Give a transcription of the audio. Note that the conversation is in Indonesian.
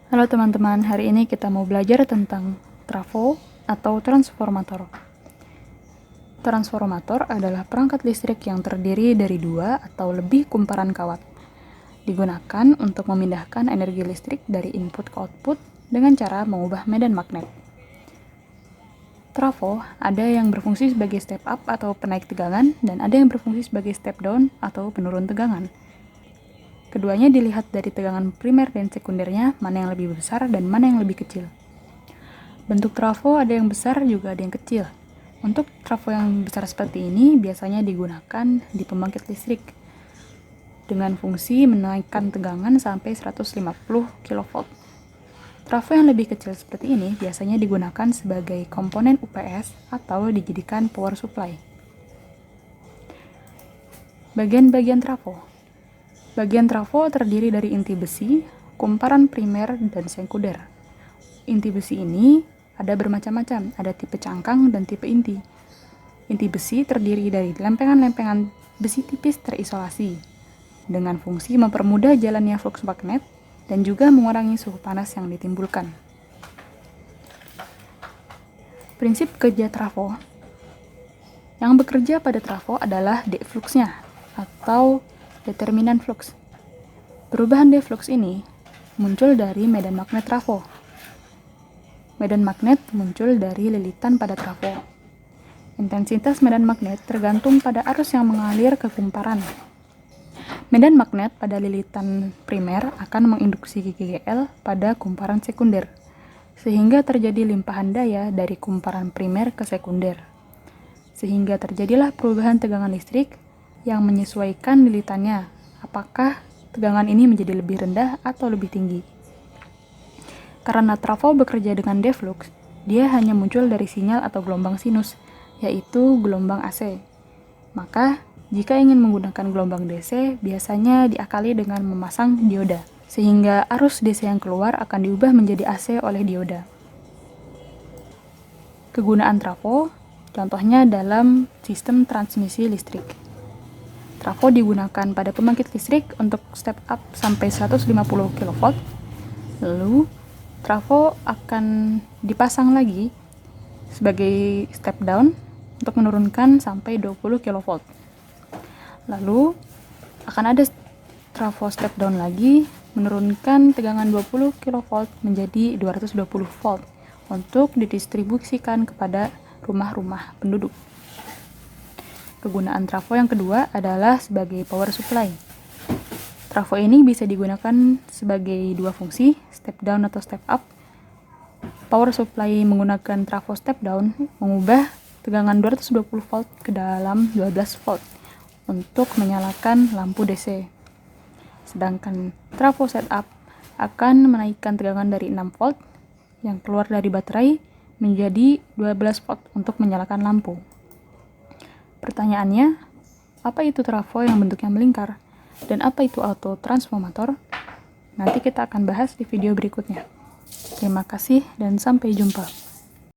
Halo teman-teman, hari ini kita mau belajar tentang trafo atau transformator. Transformator adalah perangkat listrik yang terdiri dari dua atau lebih kumparan kawat. Digunakan untuk memindahkan energi listrik dari input ke output dengan cara mengubah medan magnet. Trafo ada yang berfungsi sebagai step up atau penaik tegangan dan ada yang berfungsi sebagai step down atau penurun tegangan. Keduanya dilihat dari tegangan primer dan sekundernya, mana yang lebih besar dan mana yang lebih kecil. Bentuk trafo ada yang besar juga ada yang kecil. Untuk trafo yang besar seperti ini biasanya digunakan di pembangkit listrik dengan fungsi menaikkan tegangan sampai 150 kV. Trafo yang lebih kecil seperti ini biasanya digunakan sebagai komponen UPS atau dijadikan power supply. Bagian-bagian trafo. Bagian trafo terdiri dari inti besi, kumparan primer, dan sekunder. Inti besi ini ada bermacam-macam, ada tipe cangkang dan tipe inti. Inti besi terdiri dari lempengan-lempengan besi tipis terisolasi, dengan fungsi mempermudah jalannya flux magnet dan juga mengurangi suhu panas yang ditimbulkan. Prinsip kerja trafo. Yang bekerja pada trafo adalah defluxnya atau determinan flux. Perubahan deflux ini muncul dari medan magnet trafo. Medan magnet muncul dari lilitan pada trafo. Intensitas medan magnet tergantung pada arus yang mengalir ke kumparan. Medan magnet pada lilitan primer akan menginduksi GGL pada kumparan sekunder, sehingga terjadi limpahan daya dari kumparan primer ke sekunder. Sehingga terjadilah perubahan tegangan listrik yang menyesuaikan lilitannya, apakah tegangan ini menjadi lebih rendah atau lebih tinggi. Karena trafo bekerja dengan deflux, dia hanya muncul dari sinyal atau gelombang sinus, yaitu gelombang AC. Maka, jika ingin menggunakan gelombang DC, biasanya diakali dengan memasang dioda, sehingga arus DC yang keluar akan diubah menjadi AC oleh dioda. Kegunaan trafo, contohnya dalam sistem transmisi listrik. Trafo digunakan pada pembangkit listrik untuk step up sampai 150 kV, lalu trafo akan dipasang lagi sebagai step down untuk menurunkan sampai 20 kV. Lalu akan ada trafo step down lagi menurunkan tegangan 20 kV menjadi 220 volt untuk didistribusikan kepada rumah-rumah penduduk. Kegunaan trafo yang kedua adalah sebagai power supply. Trafo ini bisa digunakan sebagai dua fungsi, step down atau step up. Power supply menggunakan trafo step down mengubah tegangan 220 volt ke dalam 12 volt untuk menyalakan lampu DC. Sedangkan trafo setup akan menaikkan tegangan dari 6 volt yang keluar dari baterai menjadi 12 volt untuk menyalakan lampu. Pertanyaannya, apa itu trafo yang bentuknya melingkar? Dan apa itu autotransformator? Nanti kita akan bahas di video berikutnya. Terima kasih dan sampai jumpa.